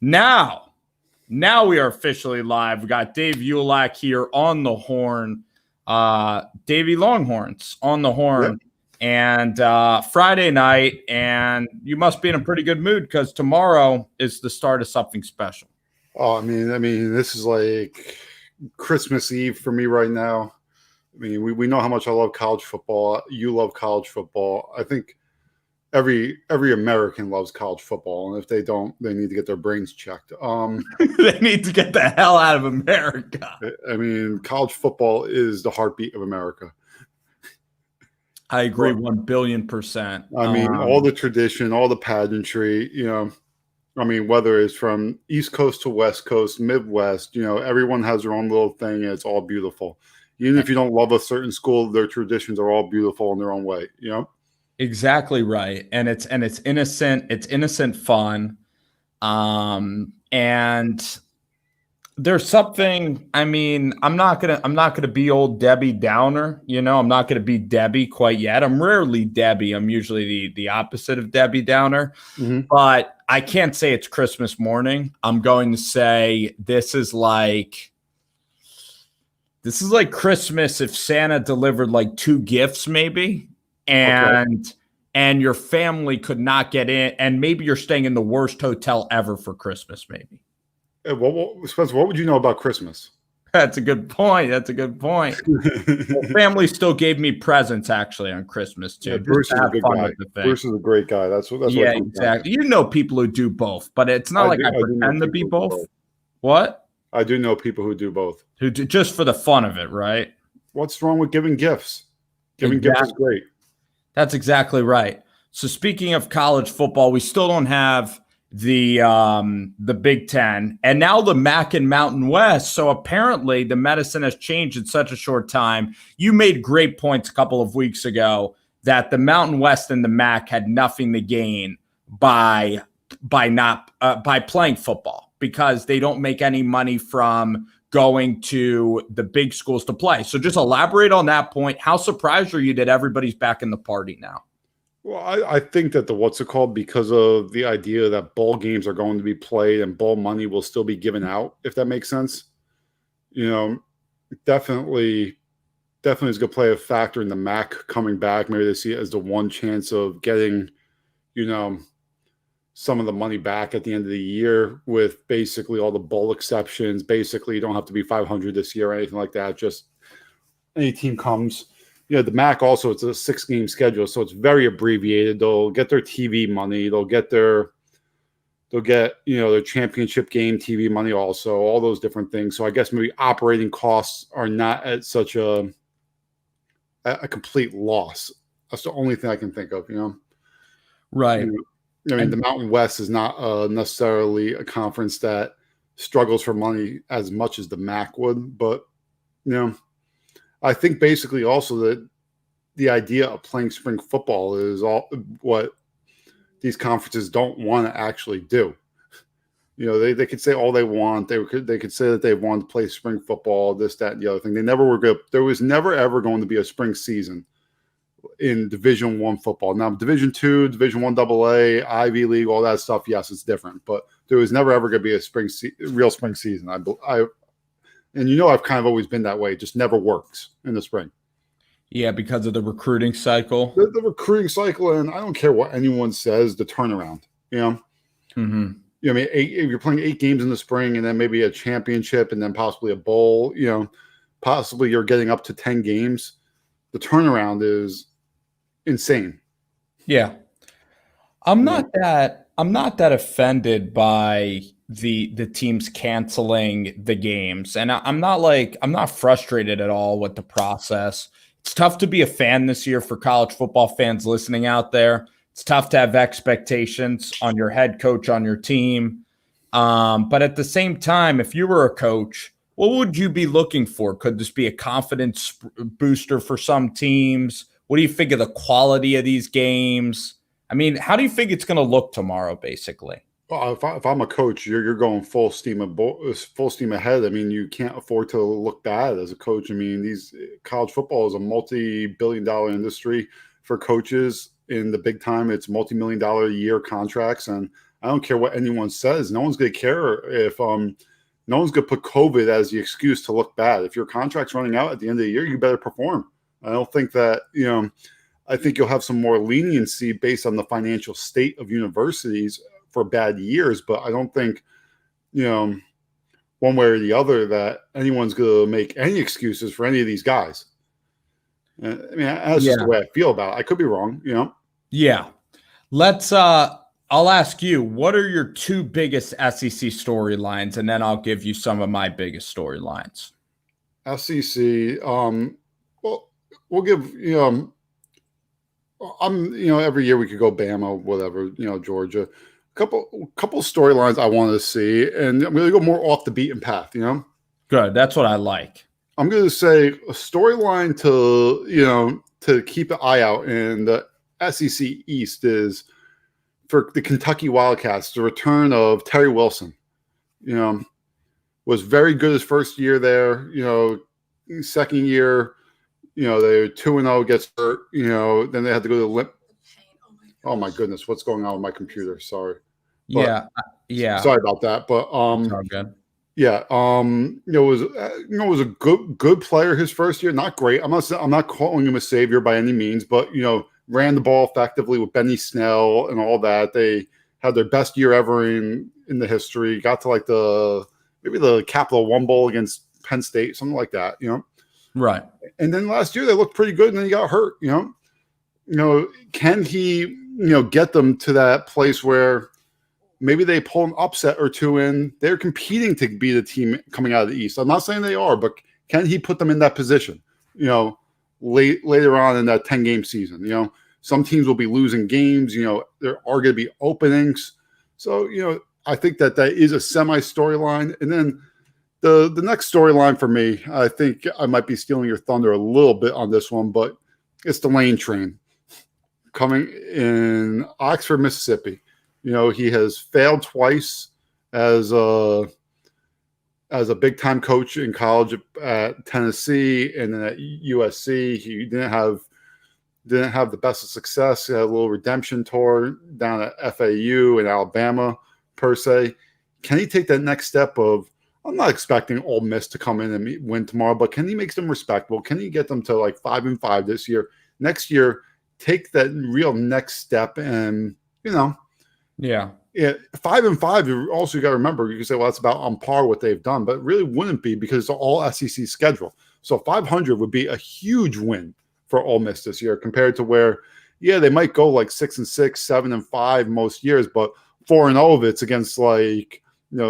Now we are officially live. We got Dave Ulak here on the horn. Davey Longhorns on the horn. Yep. And Friday night, and you must be in a pretty good mood because tomorrow is the start of something special. Oh, I mean, this is like Christmas Eve for me right now. I mean, we know how much I love college football. You love college football. I think every American loves college football, and if they don't, they need to get their brains checked. They need to get the hell out of America. I mean, college football is the heartbeat of America. I agree 1,000,000,000%. I mean, all the tradition, all the pageantry, I mean, whether it's from East Coast to West Coast, Midwest, everyone has their own little thing, and it's all beautiful. Even if you don't love a certain school, their traditions are all beautiful in their own way, Exactly right. And it's innocent fun. And there's something, I mean, I'm not gonna be old Debbie Downer, I'm not gonna be Debbie quite yet. I'm rarely Debbie. I'm usually the opposite of Debbie Downer. Mm-hmm. But I can't say it's Christmas morning. I'm going to say this is like Christmas if Santa delivered like 2 gifts, maybe. And your family could not get in, and maybe you're staying in the worst hotel ever for Christmas, maybe. Spencer, what would you know about Christmas? That's a good point. Well, family still gave me presents actually on Christmas too. Yeah, Bruce is a good guy. Bruce is a great guy. That's yeah, exactly. You know people who do both, but it's not I pretend to be both. What? I do know people who do both. Who do just for the fun of it, right? What's wrong with giving gifts? Giving gifts is great. That's exactly right. So speaking of college football, we still don't have the Big Ten, and now the MAC and Mountain West. So apparently the medicine has changed in such a short time. You made great points a couple of weeks ago that the Mountain West and the MAC had nothing to gain by playing football because they don't make any money from going to the big schools to play. So just elaborate on that point. How surprised are you that everybody's back in the party now? Well, I think that because of the idea that bowl games are going to be played and bowl money will still be given out, if that makes sense. Definitely is going to play a factor in the MAC coming back. Maybe they see it as the one chance of getting, some of the money back at the end of the year with basically all the bowl exceptions. Basically, you don't have to be 500 this year or anything like that. Just any team comes. The MAC also, it's a 6-game schedule, so it's very abbreviated. They'll get their TV money. They'll get their championship game TV money also, all those different things. So I guess maybe operating costs are not at such a complete loss. That's the only thing I can think of, Right. The Mountain West is not necessarily a conference that struggles for money as much as the MAC would, but I think basically also that the idea of playing spring football is all what these conferences don't want to actually do. They could say all they want. They could say that they want to play spring football, this, that, and the other thing. They never were good. There was never ever going to be a spring season in Division I football. Now, Division II, Division I AA, Ivy League, all that stuff, yes, it's different. But there was never ever going to be a real spring season. And I've kind of always been that way. It just never works in the spring. Yeah, because of the recruiting cycle. The recruiting cycle, and I don't care what anyone says, the turnaround. Mm-hmm. If you're playing 8 games in the spring and then maybe a championship and then possibly a bowl, possibly you're getting up to 10 games. The turnaround is insane. Yeah. I'm not that offended by the teams canceling the games. And I'm not frustrated at all with the process. It's tough to be a fan this year for college football fans listening out there. It's tough to have expectations on your head coach, on your team. But at the same time, if you were a coach, what would you be looking for? Could this be a confidence booster for some teams? What do you think of the quality of these games? I mean, how do you think it's going to look tomorrow, basically? Well, if I'm a coach, you're going full steam ahead. I mean, you can't afford to look bad as a coach. I mean, college football is a multi-billion-dollar industry for coaches in the big time. It's multi-million-dollar a year contracts, and I don't care what anyone says. No one's going to care if no one's going to put COVID as the excuse to look bad. If your contract's running out at the end of the year, you better perform. I don't think that, I think you'll have some more leniency based on the financial state of universities for bad years, but I don't think, one way or the other that anyone's going to make any excuses for any of these guys. I mean, that's just the way I feel about it. I could be wrong, Yeah. I'll ask you, what are your two biggest SEC storylines? And then I'll give you some of my biggest storylines. SEC, well, we'll give, every year we could go Bama, whatever, Georgia. Couple storylines I want to see, and I'm going to go more off the beaten path, Good. That's what I like. I'm going to say a storyline to keep an eye out in the SEC East is for the Kentucky Wildcats, the return of Terry Wilson. Was very good his first year there. Second year, they're 2-0, gets hurt. Then they had to go to the limp. Oh my goodness, what's going on with my computer? Sorry. But, yeah. Sorry about that, but it's all good. Yeah, was a good player his first year. Not great. I'm not calling him a savior by any means, but ran the ball effectively with Benny Snell and all that. They had their best year ever in the history. Got to like maybe the Capital One Bowl against Penn State, something like that. Right. And then last year they looked pretty good, and then he got hurt. Can he get them to that place where maybe they pull an upset or two in? They're competing to be the team coming out of the East. I'm not saying they are, but can he put them in that position? Later on in that 10-game season. Some teams will be losing games. There are going to be openings. So I think that is a semi storyline. And then the next storyline for me, I think I might be stealing your thunder a little bit on this one, but it's the Lane Train coming in Oxford, Mississippi. He has failed twice as a big time coach in college at Tennessee and then at USC. He didn't have the best of success. He had a little redemption tour down at FAU in Alabama per se. Can he take that next step of, I'm not expecting Ole Miss to come in and win tomorrow, but can he make them respectable? Can he get them to like 5-5 this year? Next year, take that real next step and, Yeah. 5-5. You also got to remember, you can say, well, that's about on par what they've done, but it really wouldn't be because it's all SEC schedule. So 500 would be a huge win for Ole Miss this year compared to where, they might go like 6-6, 7-5 most years, but 4-0 of it's against like,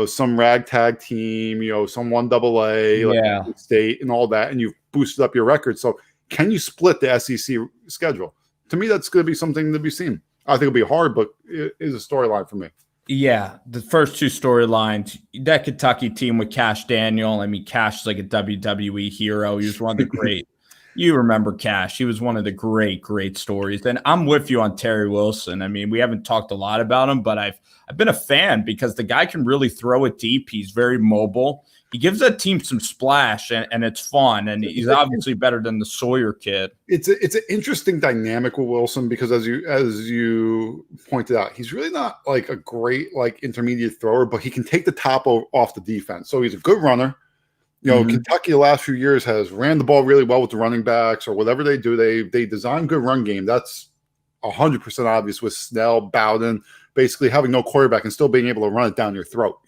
some ragtag team, some 1AA, like State and all that, and you've boosted up your record. So can you split the SEC schedule? To me, that's going to be something to be seen. I think it'll be hard, but it is a storyline for me. Yeah, the first two storylines, that Kentucky team with Cash Daniel. I mean, Cash is like a WWE hero. He was one of the great. You remember Cash. He was one of the great stories. And I'm with you on Terry Wilson. I mean, we haven't talked a lot about him, but I've been a fan because the guy can really throw it deep. He's very mobile. He gives that team some splash, and it's fun. And he's obviously better than the Sawyer kid. It's an interesting dynamic with Wilson because as you pointed out, he's really not like a great like intermediate thrower, but he can take the top off the defense. So he's a good runner. Kentucky the last few years has ran the ball really well with the running backs or whatever they do. They design good run game. That's 100% obvious with Snell, Bowden, basically having no quarterback and still being able to run it down your throat.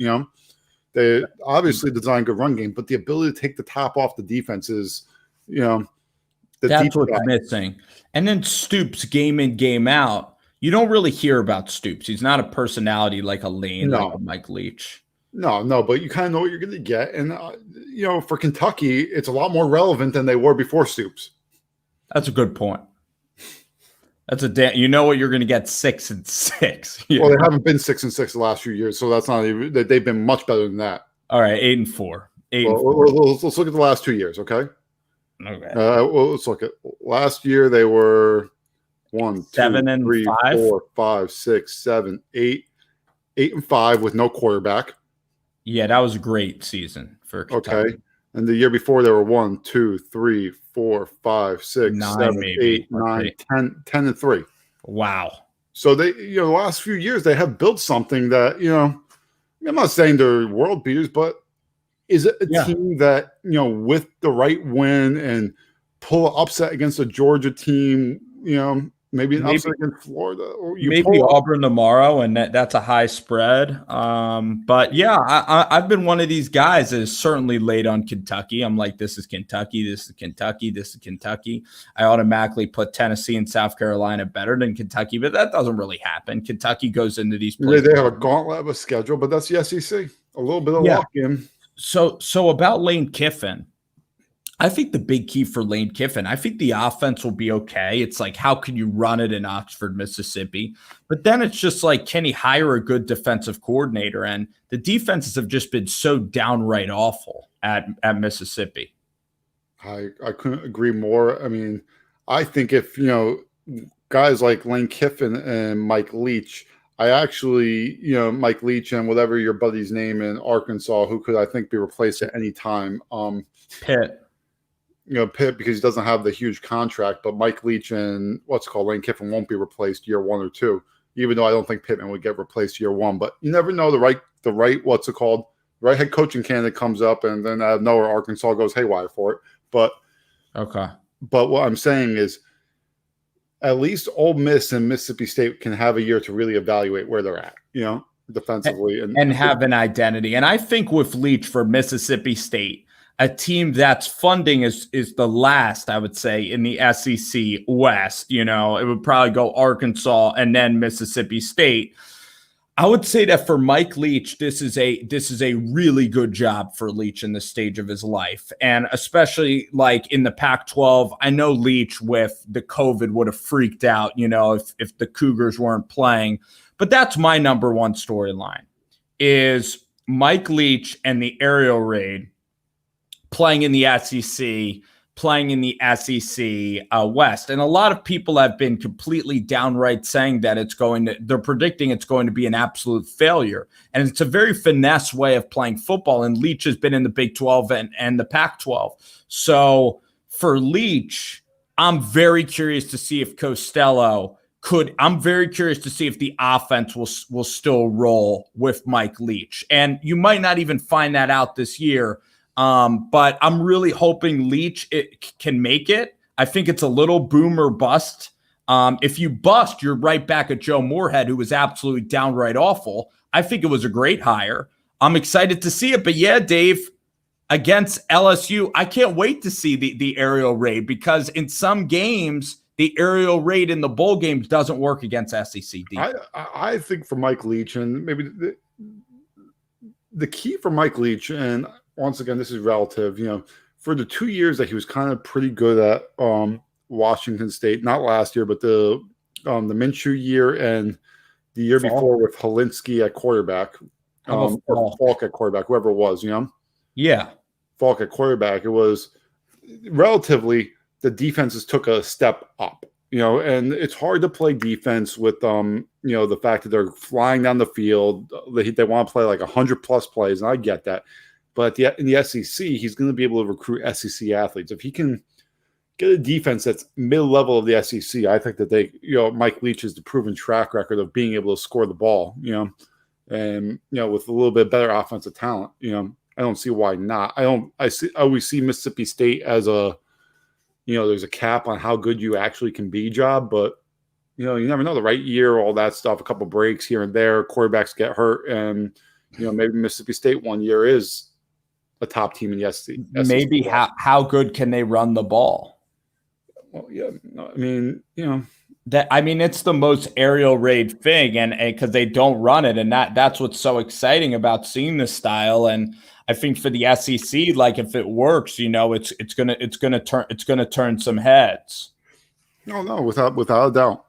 They obviously design good run game, but the ability to take the top off the defense is, that's what's missing. And then Stoops, game in, game out. You don't really hear about Stoops. He's not a personality like a Lane, like a Mike Leach. No, but you kind of know what you're going to get. And, for Kentucky, it's a lot more relevant than they were before Stoops. That's a good point. That's you know what you're going to get 6-6. Well, they haven't been 6-6 the last few years, so that's not even. They've been much better than that. All right, 8-4. Let's look at the last 2 yeyears, okay? Okay. Let's look at last year. They were 1, 2, 3, 4, 5, 6, 7, 8, 8-5 with no quarterback. Yeah, that was a great season for Kentucky. Okay. And the year before, they were 1, 2, 3, 4, 5, 6, 7, 8, 9, 10-3. Wow. So they, the last few years they have built something that, I'm not saying they're world beaters, but is it a Yeah. team that, with the right win and pull an upset against a Georgia team, maybe an Maybe upset against Florida, or you maybe pull up. Auburn tomorrow, and that's a high spread. But yeah, I've been one of these guys that is certainly late on Kentucky. I'm like, this is Kentucky, this is Kentucky, this is Kentucky. I automatically put Tennessee and South Carolina better than Kentucky, but that doesn't really happen. Kentucky goes into these places. They have a gauntlet of a schedule, but that's the SEC. A little bit of luck in. So about Lane Kiffin. I think the big key for Lane Kiffin, I think the offense will be okay. It's like, how can you run it in Oxford, Mississippi? But then it's just like, can he hire a good defensive coordinator? And the defenses have just been so downright awful at Mississippi. I couldn't agree more. I mean, I think if, guys like Lane Kiffin and Mike Leach, I actually, Mike Leach and whatever your buddy's name in Arkansas, who could, I think, be replaced at any time. Pitt. Pitt, because he doesn't have the huge contract, but Mike Leach and Lane Kiffin won't be replaced year 1 or 2, even though I don't think Pittman would get replaced year 1. But you never know, the right head coaching candidate comes up, and then out of nowhere Arkansas goes haywire for it. But what I'm saying is, at least Ole Miss and Mississippi State can have a year to really evaluate where they're at, defensively and have an identity. And I think with Leach for Mississippi State, a team that's funding is the last, I would say, in the SEC West. It would probably go Arkansas and then Mississippi State. I would say that for Mike Leach, this is a really good job for Leach in this stage of his life. And especially like in the Pac-12, I know Leach with the COVID would have freaked out, if the Cougars weren't playing. But that's my number one storyline, is Mike Leach and the aerial raid playing in the SEC, playing in the SEC West. And a lot of people have been completely downright saying that they're predicting it's going to be an absolute failure. And it's a very finesse way of playing football. And Leach has been in the Big 12 and the Pac-12. So for Leach, I'm very curious to see if I'm very curious to see if the offense will still roll with Mike Leach. And you might not even find that out this year. But I'm really hoping Leach can make it. I think it's a little boom or bust. If you bust, you're right back at Joe Moorhead, who was absolutely downright awful. I think it was a great hire. I'm excited to see it. But yeah, Dave, against LSU, I can't wait to see the aerial raid, because in some games, the aerial raid in the bowl games doesn't work against SEC defense. I think for Mike Leach, and maybe the key for Mike Leach, and once again, this is relative, for the 2 years that he was kind of pretty good at Washington State, not last year, but the Minshew year and the year before with Helinski at quarterback, or Falk at quarterback, whoever it was, Yeah. Falk at quarterback. It was relatively, the defenses took a step up, and it's hard to play defense with, the fact that they're flying down the field. They want to play like 100+ plays, and I get that. But in the SEC, he's going to be able to recruit SEC athletes. If he can get a defense that's mid-level of the SEC, I think that Mike Leach has the proven track record of being able to score the ball, and with a little bit better offensive talent, I don't see why not. I always see Mississippi State as there's a cap on how good you actually can be job, but you never know. The right year, all that stuff, a couple breaks here and there, quarterbacks get hurt, and maybe Mississippi State one year is a top team in the SEC. Maybe how good can they run the ball? Well, yeah, I mean, it's the most aerial raid thing, and because they don't run it, and that's what's so exciting about seeing this style. And I think for the SEC, like if it works, it's gonna turn some heads. No, without a doubt.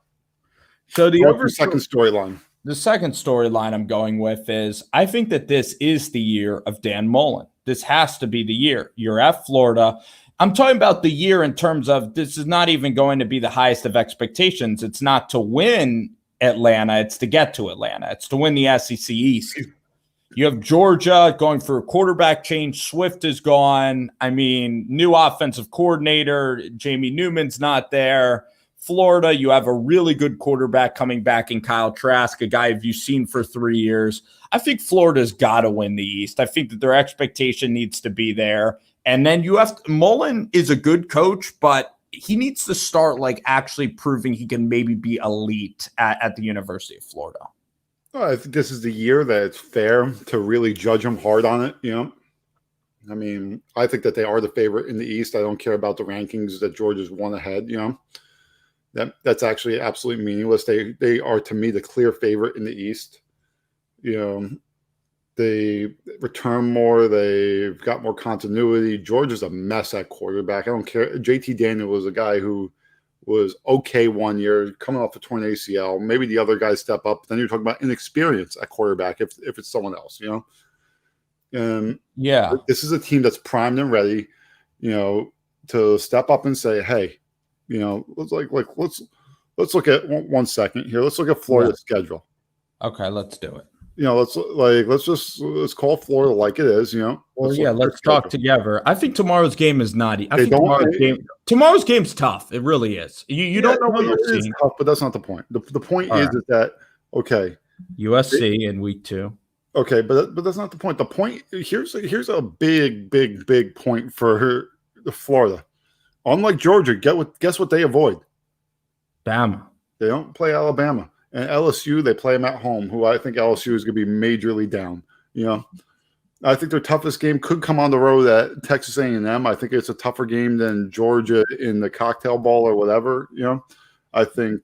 So the second storyline. The second storyline I'm going with is, I think that this is the year of Dan Mullen. This has to be the year. You're at Florida. I'm talking about the year in terms of, this is not even going to be the highest of expectations. It's not to win Atlanta. It's to get to Atlanta. It's to win the SEC East. You have Georgia going for a quarterback change. Swift is gone. New offensive coordinator. Jamie Newman's not there. Florida, you have a really good quarterback coming back in Kyle Trask, a guy you've seen for 3 years. I think Florida's got to win the East. I think that their expectation needs to be there. And then Mullen is a good coach, but he needs to start like actually proving he can maybe be elite at the University of Florida. I think this is the year that it's fair to really judge them hard on it. I mean, I think that they are the favorite in the East. I don't care about the rankings that Georgia's one ahead. That's actually absolutely meaningless. They are, to me, the clear favorite in the East. They return more. They've got more continuity. Georgia's a mess at quarterback. I don't care. JT Daniel was a guy who was okay 1 year, coming off a torn ACL. Maybe the other guys step up. Then you're talking about inexperience at quarterback if it's someone else, And yeah, this is a team that's primed and ready, to step up and say, hey, let's look at 1 second here. Let's look at Florida's schedule. Okay, let's do it. Let's call Florida like it is. Let's talk together. I think tomorrow's game is not. I think tomorrow's game's tough. It really is. You don't know what you're seeing. Tough, but that's not the point. The point is that okay, USC in week 2. Okay, but that's not the point. The point here's a big point for Florida. Unlike Georgia, guess what they avoid? Bama. They don't play Alabama. And LSU, they play them at home, who I think LSU is going to be majorly down. I think their toughest game could come on the road at Texas A&M. I think it's a tougher game than Georgia in the Cocktail Bowl or whatever. I think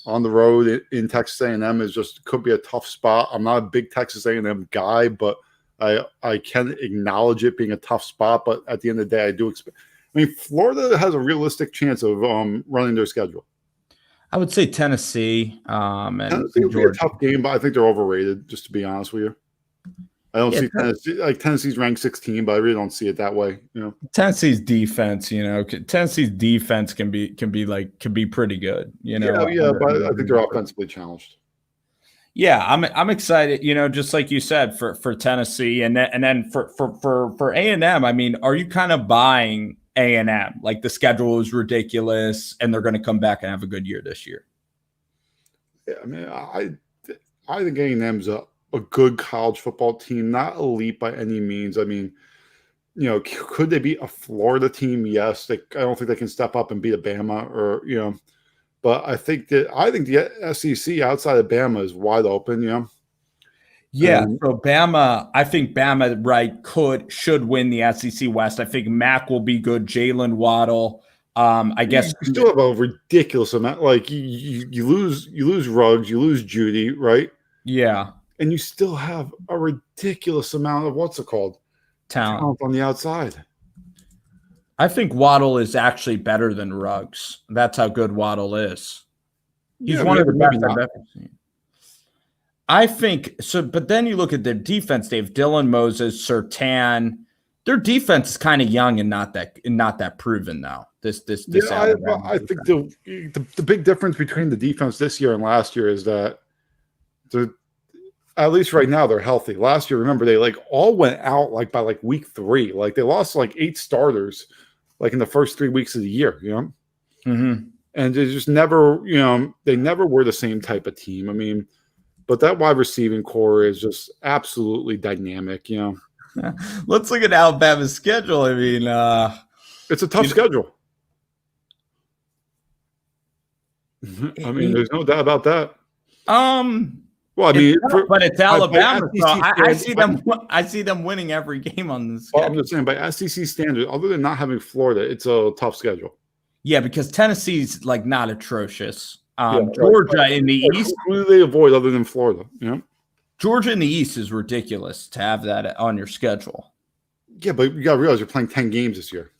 on the road in Texas A&M could be a tough spot. I'm not a big Texas A&M guy, but I can acknowledge it being a tough spot. But at the end of the day, I do expect. I mean, Florida has a realistic chance of running their schedule. I would say Tennessee. Tennessee would be a tough game, but I think they're overrated, just to be honest with you. I don't see Tennessee. Tennessee's ranked 16, but I really don't see it that way. Tennessee's defense, Tennessee's defense can be pretty good. But I think they're offensively challenged. Yeah, I'm excited. Just like you said for Tennessee, and then for A&M. I mean, are you kind of buying A&M? Like the schedule is ridiculous, and they're going to come back and have a good year this year. Yeah, I mean, I think A&M's a good college football team, not elite by any means. I mean, could they beat a Florida team? Yes. I don't think they can step up and beat a Bama but I think the SEC outside of Bama is wide open. Yeah, so Bama, I think Bama, should win the SEC West. I think Mac will be good. Jalen Waddle. I guess you still have a ridiculous amount. Like you lose Ruggs, you lose Judy, right? Yeah. And you still have a ridiculous amount of talent on the outside. I think Waddle is actually better than Ruggs. That's how good Waddle is. He's one of the best I've ever seen. I think so, but then you look at their defense. They have Dylan Moses, Surtain. Their defense is kind of young and not that proven now. I think the big difference between the defense this year and last year is that at least right now they're healthy. Last year, remember, they all went out by week 3. They lost 8 starters in the first 3 weeks of the year, Mm-hmm. And they just never, they never were the same type of team. I mean, but that wide receiving core is just absolutely dynamic, Let's look at Alabama's schedule. I mean, it's a tough schedule. I mean, there's no doubt about that. Well, I mean, but it's Alabama. So I see them winning every game on this. Well, I'm just saying, by SEC standards, other than not having Florida, it's a tough schedule. Yeah, because Tennessee's not atrocious. Georgia in the East. Who do they avoid other than Florida? Georgia in the East is ridiculous to have that on your schedule. Yeah, but you got to realize you're playing 10 games this year.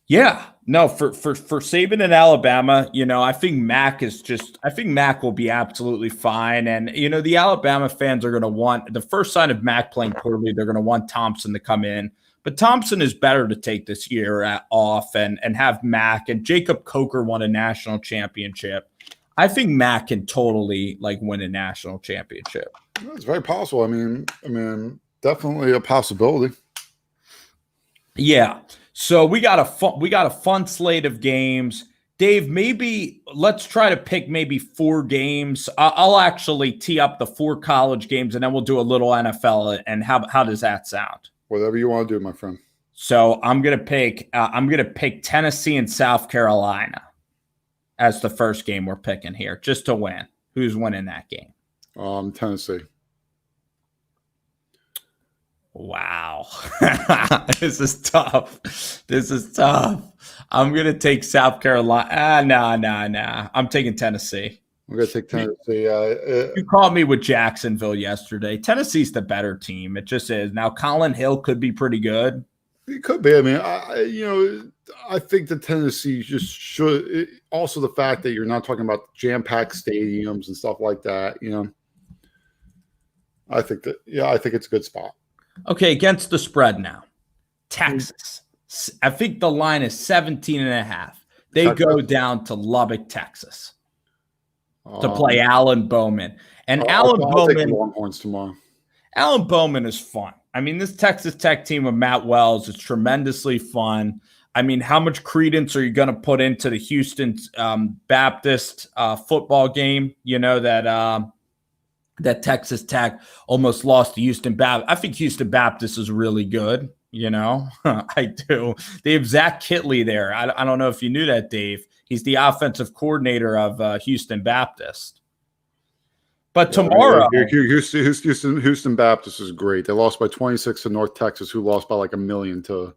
Yeah, no, for Saban and Alabama, I think Mac will be absolutely fine. And, the Alabama fans are going to want the first sign of Mac playing poorly. They're going to want Thompson to come in. But Thompson is better to take this year off and have Mac. And Jacob Coker won a national championship. I think Mac can totally win a national championship. It's very possible. I mean, definitely a possibility. Yeah. So we got a fun slate of games. Dave, maybe let's try to pick maybe 4 games. I'll actually tee up the 4 college games, and then we'll do a little NFL. And how does that sound? Whatever you want to do, my friend. So I'm gonna pick Tennessee and South Carolina as the first game we're picking here, just to win. Who's winning that game? Tennessee. Wow. This is tough. I'm going to take South Carolina. Nah. I'm taking Tennessee. I'm going to take Tennessee. You called me with Jacksonville yesterday. Tennessee's the better team. It just is. Now, Colin Hill could be pretty good. It could be. I mean, I think that Tennessee just should. Also, the fact that you're not talking about jam-packed stadiums and stuff like that, I think it's a good spot. Okay, against the spread now. Texas. I think the line is 17.5. They go down to Lubbock, Texas to play Alan Bowman. And Alan Bowman. Take the Longhorns tomorrow. Alan Bowman is fun. I mean, this Texas Tech team of Matt Wells is tremendously fun. I mean, how much credence are you going to put into the Houston Baptist football game? That Texas Tech almost lost to Houston Baptist. I think Houston Baptist is really good. I do. They have Zach Kitley there. I don't know if you knew that, Dave. He's the offensive coordinator of Houston Baptist. But tomorrow, Houston Baptist is great. They lost by 26 to North Texas, who lost by like 1 million to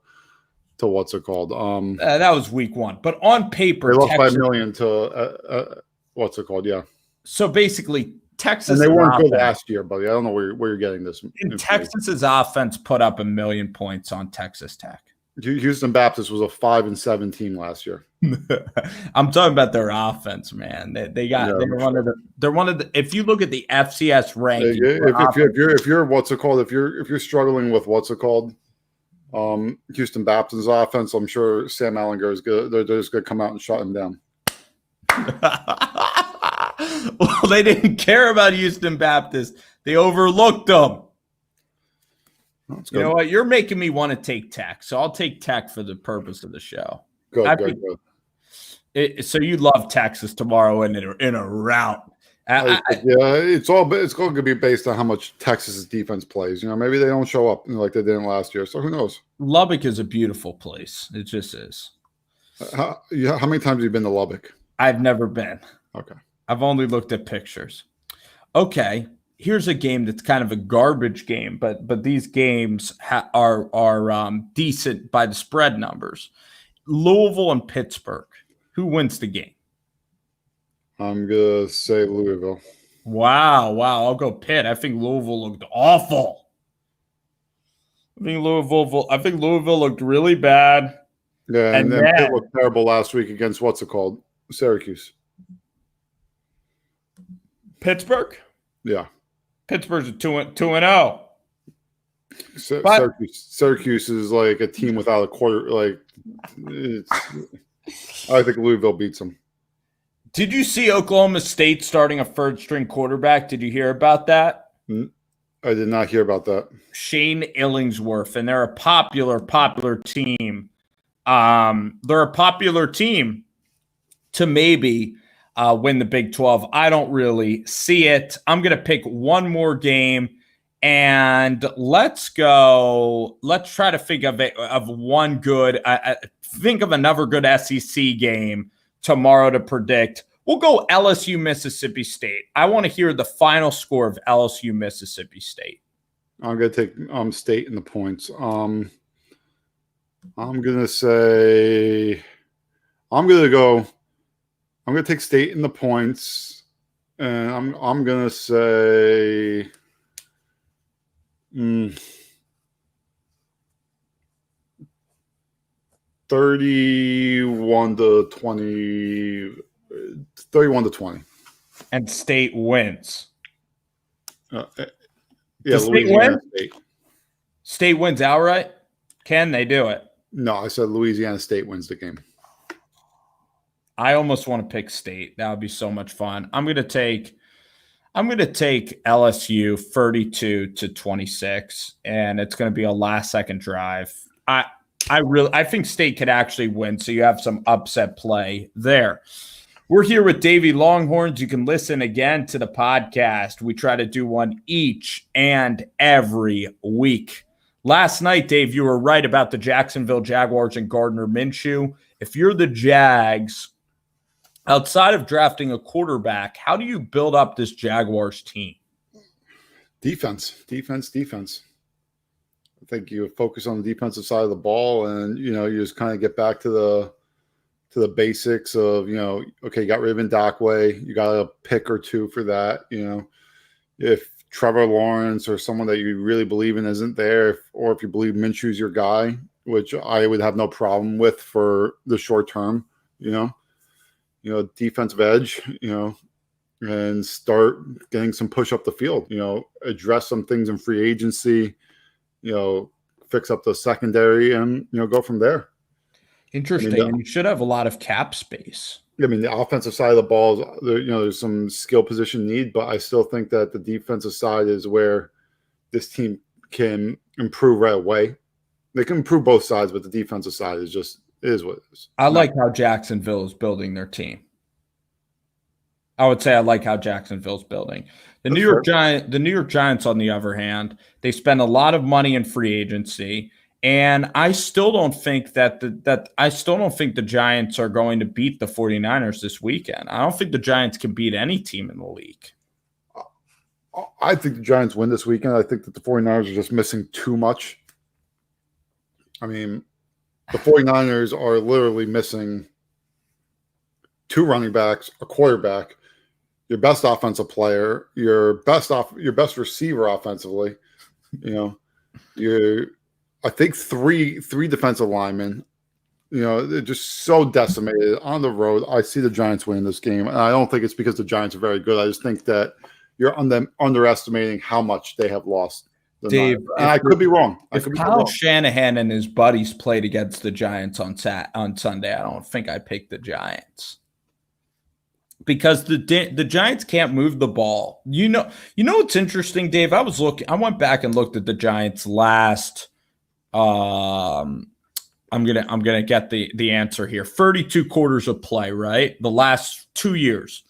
what's it called? That was week 1. But on paper, they lost by 1 million to what's it called? Yeah. So basically, Texas, and they weren't good last year, buddy. I don't know where you're getting this. Texas's offense put up 1 million points on Texas Tech. Houston Baptist was a 5-7 team last year. I'm talking about their offense, man. They're one of the. If you look at the FCS ranking, if you're what's it called? If you're struggling with what's it called? Houston Baptist's offense, I'm sure Sam Allinger is good. They're just going to come out and shut him down. Well, they didn't care about Houston Baptist. They overlooked them. You know what? You're making me want to take Tech, so I'll take Tech for the purpose of the show. Good. So you love Texas tomorrow in a rout. It's going to be based on how much Texas's defense plays. Maybe they don't show up like they didn't last year. So who knows? Lubbock is a beautiful place. It just is. How many times have you been to Lubbock? I've never been. Okay. I've only looked at pictures. Okay, here's a game that's kind of a garbage game, but these games are decent by the spread numbers. Louisville and Pittsburgh. Who wins the game? I'm gonna say Louisville. Wow. I'll go Pitt. I think Louisville looked awful. I think Louisville looked really bad. Yeah, and then Pitt looked terrible last week against what's it called? Syracuse. Pittsburgh? Yeah. Pittsburgh's a 2-0. Syracuse is like a team without a quarter. I think Louisville beats them. Did you see Oklahoma State starting a third-string quarterback? Did you hear about that? I did not hear about that. Shane Illingsworth, and they're a popular team. They're a popular team to maybe win the Big 12. I don't really see it. I'm going to pick one more game, and let's go. Let's try to think of one good. Think of another good SEC game tomorrow to predict. We'll go LSU Mississippi State. I want to hear the final score of LSU Mississippi State. I'm going to take State in the points. I'm going to say I'm going to take State in the points, and I'm going to say 31-20. 31-20. And State wins. Yeah, State win? State wins outright? Can they do it? No, I said Louisiana State wins the game. I almost want to pick State. That would be so much fun. I'm going to take LSU 32-26, and it's going to be a last-second drive. I think State could actually win, so you have some upset play there. We're here with Davey Longhorns. You can listen again to the podcast. We try to do one each and every week. Last night, Dave, you were right about the Jacksonville Jaguars and Gardner Minshew. If you're the Jags, outside of drafting a quarterback, how do you build up this Jaguars team? Defense. I think you focus on the defensive side of the ball, and you just kind of get back to the basics of okay, you got rid of Ndakwe, you got a pick or two for that. If Trevor Lawrence or someone that you really believe in isn't there, or if you believe Minshew's your guy, which I would have no problem with for the short term, defensive edge, and start getting some push up the field, address some things in free agency, fix up the secondary and, go from there. Interesting. And you should have a lot of cap space. I mean, the offensive side of the ball, there's some skill position need, but I still think that the defensive side is where this team can improve right away. They can improve both sides, but the defensive side is what it is. I like how Jacksonville is building their team. I would say I like how Jacksonville's building. The New York Giants, on the other hand, they spend a lot of money in free agency, and I still don't think the Giants are going to beat the 49ers this weekend. I don't think the Giants can beat any team in the league. I think the Giants win this weekend. I think that the 49ers are just missing too much. I mean, the 49ers are literally missing two running backs, a quarterback, your best offensive player, your best receiver offensively. I think three defensive linemen. They're just so decimated on the road. I see the Giants winning this game, and I don't think it's because the Giants are very good. I just think that you're underestimating how much they have lost. Dave, I could be wrong. If Kyle Shanahan and his buddies played against the Giants on Sunday, I don't think I picked the Giants. Because the Giants can't move the ball. You know what's interesting, Dave? I went back and looked at the Giants last. I'm gonna get the answer here. 32 quarters of play, right? The last 2 years.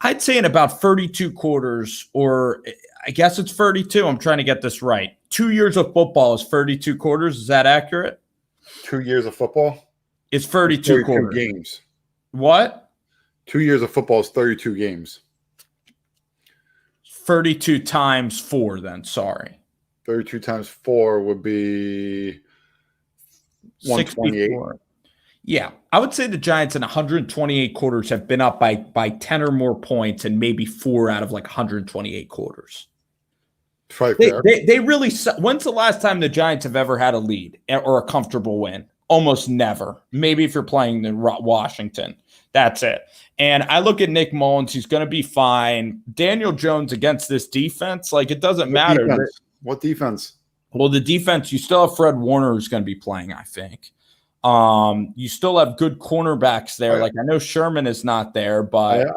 I'd say in about 32 quarters, or I guess it's 32. I'm trying to get this right. 2 years of football is 32 quarters. Is that accurate? 2 years of football? It's 32 quarters. Games. What? 2 years of football is 32 games. 32 times 4, then. Sorry. 32 times 4 would be 128. 64. Yeah. I would say the Giants in 128 quarters have been up by 10 or more points, and maybe 4 out of 128 quarters. Right there. They really – when's the last time the Giants have ever had a lead or a comfortable win? Almost never. Maybe if you're playing in Washington. That's it. And I look at Nick Mullins. He's going to be fine. Daniel Jones against this defense, it doesn't matter. What defense? Well, the defense, you still have Fred Warner who's going to be playing, I think. You still have good cornerbacks there. I know Sherman is not there, but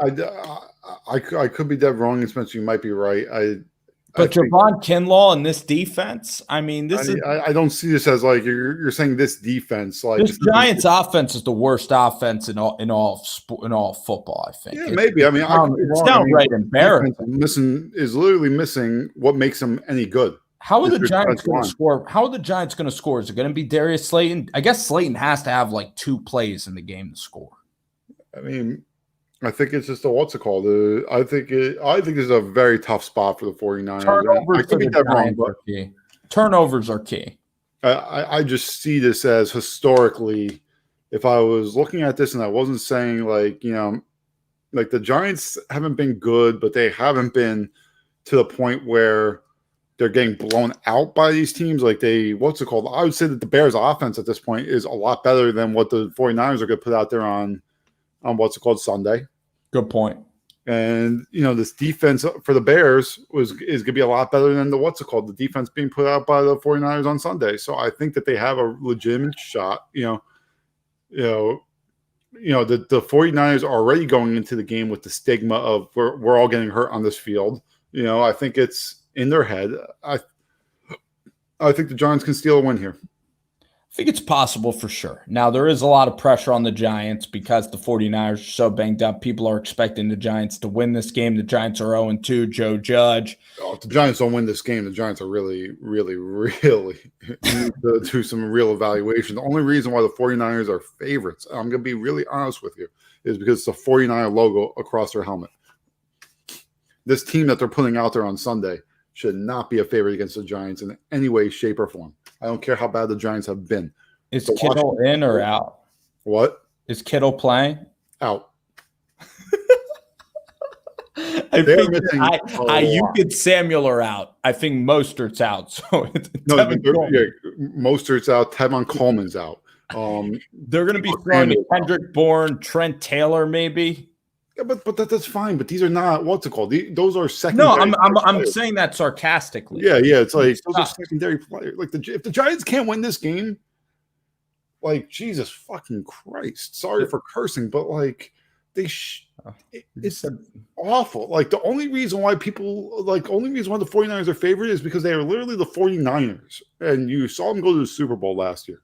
I could be dead wrong, Spencer. You might be right. But Javon Kinlaw in this defense, I mean, I don't see this as you're saying this defense. This Giants offense is the worst offense in all football. I think. Yeah, maybe. I mean, it's downright embarrassing. Is literally missing what makes them any good. How are the Giants going to score? How are the Giants going to score? Is it going to be Darius Slayton? I guess Slayton has to have 2 plays in the game to score. I mean, I think it's just what's it called? I think this is a very tough spot for the 49ers. Turnovers are key. I just see this as historically, if I was looking at this and I wasn't saying the Giants haven't been good, but they haven't been to the point where they're getting blown out by these teams. I would say that the Bears offense at this point is a lot better than what the 49ers are going to put out there on Sunday. Good point. And this defense for the Bears is going to be a lot better than the defense being put out by the 49ers on Sunday. So I think that they have a legitimate shot. The 49ers are already going into the game with the stigma of we're all getting hurt on this field. I think it's in their head. I think the Giants can steal a win here. think it's possible for sure. Now, there is a lot of pressure on the Giants because the 49ers are so banged up. People are expecting the Giants to win this game. The Giants are 0-2. Joe Judge. Oh, if the Giants don't win this game, the Giants are really, really, really need to do some real evaluation. The only reason why the 49ers are favorites, I'm going to be really honest with you, is because it's a 49er logo across their helmet. This team that they're putting out there on Sunday should not be a favorite against the Giants in any way, shape, or form. I don't care how bad the Giants have been. Is Kittle in or out? What? Is Kittle playing? Out. I think you get Samuel are out. I think Mostert's out. So Mostert's out. Tevin Coleman's out. They're going to be throwing to Kendrick Bourne, Trent Taylor, maybe. Yeah, but that's fine. But these are not what's it called? Those are secondary. No, I'm saying that sarcastically. Yeah. It's like those are secondary players. Like if the Giants can't win this game, like Jesus fucking Christ. Sorry for cursing, but like it's awful. Like the only reason why the 49ers are favored is because they are literally the 49ers, and you saw them go to the Super Bowl last year.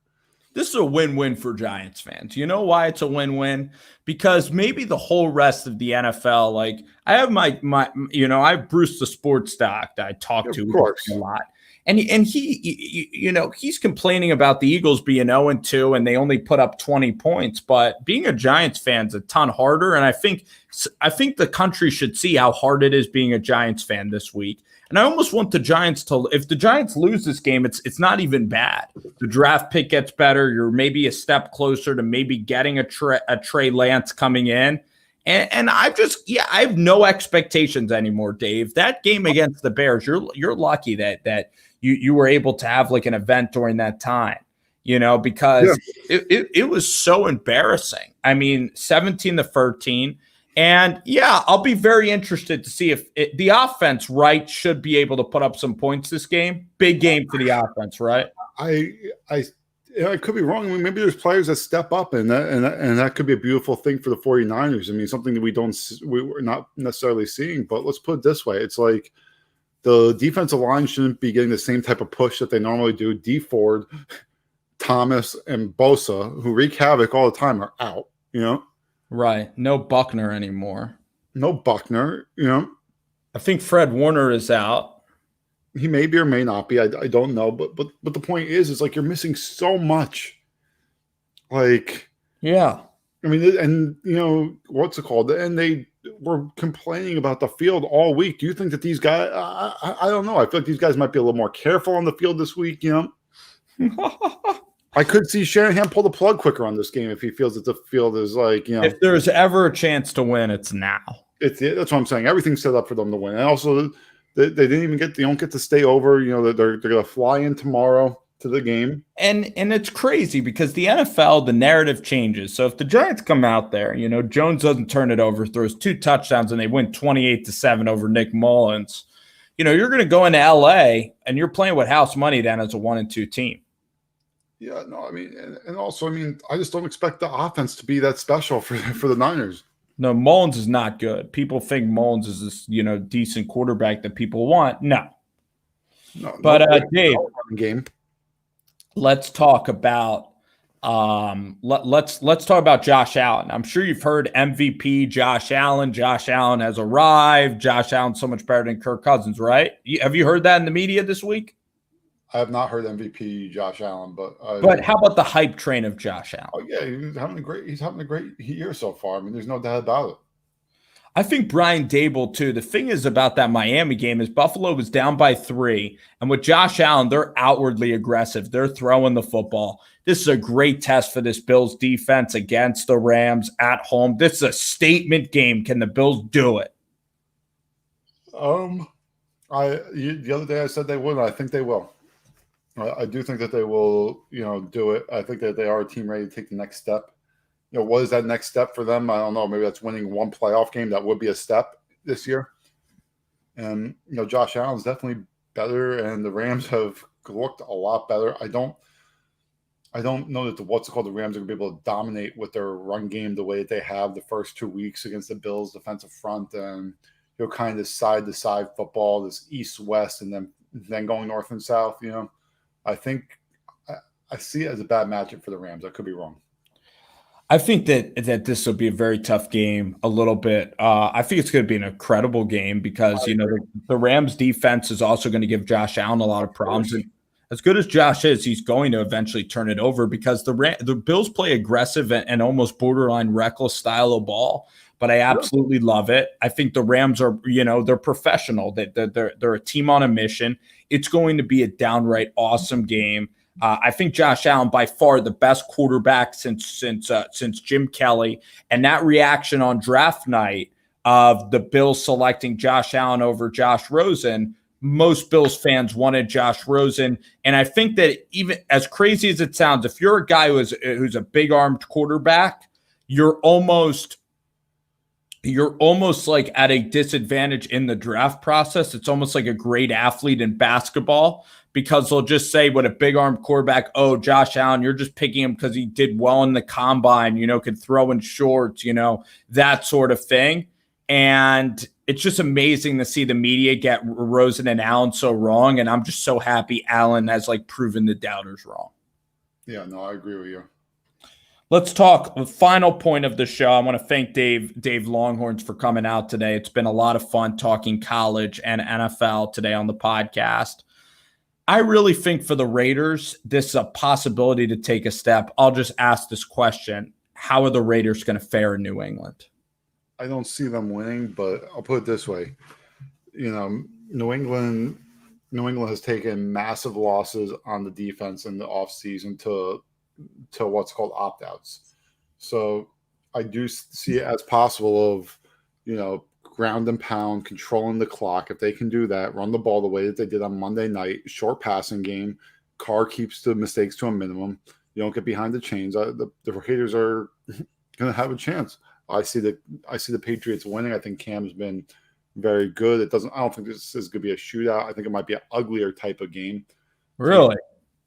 This is a win-win for Giants fans. You know why it's a win-win? Because maybe the whole rest of the NFL, like I have I have Bruce the sports doc that I talk to a lot. And he's complaining about the Eagles being 0-2 and they only put up 20 points. But being a Giants fan is a ton harder. And I think the country should see how hard it is being a Giants fan this week. And I almost want the Giants to, if the Giants lose this game, it's not even bad. The draft pick gets better. You're maybe a step closer to maybe getting a Trey Lance coming in. And I have no expectations anymore, Dave. That game against the Bears, you're lucky that you were able to have like an event during that time, because it was so embarrassing. I mean, 17-13. And I'll be very interested to see if the offense, right, should be able to put up some points this game. Big game for the offense, right? I could be wrong. I mean, maybe there's players that step up, and that could be a beautiful thing for the 49ers. I mean, something that we're not necessarily seeing. But let's put it this way: it's like the defensive line shouldn't be getting the same type of push that they normally do. D Ford, Thomas, and Bosa, who wreak havoc all the time, are out. Right. No Buckner anymore. No Buckner. I think Fred Warner is out. He may be or may not be. I don't know. But the point is like you're missing so much. Like, yeah. I mean, and what's it called? And they were complaining about the field all week. Do you think that these guys? I don't know. I feel like these guys might be a little more careful on the field this week. I could see Shanahan pull the plug quicker on this game if he feels that the field is like, If there's ever a chance to win, it's now. That's what I'm saying. Everything's set up for them to win. And also, they don't get to stay over. They're going to fly in tomorrow to the game. And it's crazy because the NFL, the narrative changes. So if the Giants come out there, Jones doesn't turn it over, throws 2 touchdowns, and they win 28-7 over Nick Mullins, you're going to go into LA and you're playing with house money then as a 1-2 team. Yeah, no, I mean, and also, I mean, I just don't expect the offense to be that special for the Niners. No, Mullins is not good. People think Mullins is this, decent quarterback that people want. No. But Dave, game. Let's talk about let's talk about Josh Allen. I'm sure you've heard MVP Josh Allen. Josh Allen has arrived. Josh Allen's so much better than Kirk Cousins, right? Have you heard that in the media this week? I have not heard MVP Josh Allen, but how about the hype train of Josh Allen? Oh yeah, he's having a great year so far. I mean, there's no doubt about it. I think Brian Dable too. The thing is about that Miami game is Buffalo was down by 3, and with Josh Allen, they're outwardly aggressive. They're throwing the football. This is a great test for this Bills defense against the Rams at home. This is a statement game. Can the Bills do it? The other day I said they would. I think they will. I do think that they will, do it. I think that they are a team ready to take the next step. What is that next step for them? I don't know. Maybe that's winning one playoff game. That would be a step this year. And, Josh Allen's definitely better, and the Rams have looked a lot better. I don't know that the Rams are going to be able to dominate with their run game the way that they have the first 2 weeks against the Bills defensive front and, kind of side-to-side football, this east-west, and then going north and south, I think I see it as a bad matchup for the Rams. I could be wrong. I think that this will be a very tough game a little bit. I think it's going to be an incredible game because, the Rams defense is also going to give Josh Allen a lot of problems. And as good as Josh is, he's going to eventually turn it over because the Bills play aggressive and almost borderline reckless style of ball. But I absolutely love it. I think the Rams are, they're professional. They're a team on a mission. It's going to be a downright awesome game. I think Josh Allen by far the best quarterback since Jim Kelly, and that reaction on draft night of the Bills selecting Josh Allen over Josh Rosen. Most Bills fans wanted Josh Rosen, and I think that even as crazy as it sounds, if you're a guy who's a big armed quarterback, you're almost like at a disadvantage in the draft process. It's almost like a great athlete in basketball because they'll just say with a big arm quarterback, oh, Josh Allen, you're just picking him because he did well in the combine, could throw in shorts, that sort of thing. And it's just amazing to see the media get Rosen and Allen so wrong. And I'm just so happy Allen has proven the doubters wrong. Yeah, no, I agree with you. Let's talk the final point of the show. I want to thank Dave Longhorns for coming out today. It's been a lot of fun talking college and NFL today on the podcast. I really think for the Raiders, this is a possibility to take a step. I'll just ask this question. How are the Raiders going to fare in New England? I don't see them winning, but I'll put it this way. New England has taken massive losses on the defense in the offseason to what's called opt-outs. So I do see it as possible of, ground and pound, controlling the clock. If they can do that, run the ball the way that they did on Monday night, short passing game, Carr keeps the mistakes to a minimum. You don't get behind the chains. The Raiders are going to have a chance. I see the Patriots winning. I think Cam's been very good. I don't think this is going to be a shootout. I think it might be an uglier type of game. Really?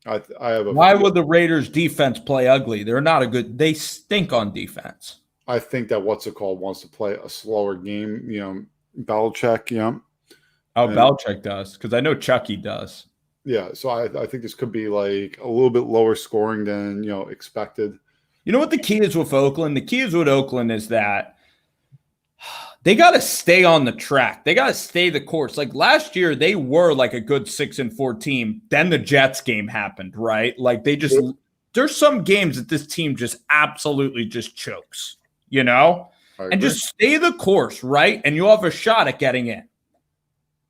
Why would the Raiders defense play ugly? They stink on defense. I think that wants to play a slower game, Belichick, Belichick does, because I know Chucky does. Yeah, so I think this could be like a little bit lower scoring than, expected. You know what the key is with Oakland? The key is with Oakland is that they got to stay on the track. They got to stay the course. Like last year, they were like a good 6-4 team. Then the Jets game happened, right? There's some games that this team just absolutely just chokes, and just stay the course, right? And you'll have a shot at getting in.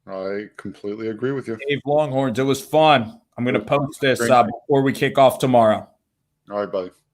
I completely agree with you. Dave Longhorns, it was fun. I'm going to post this before we kick off tomorrow. All right, buddy.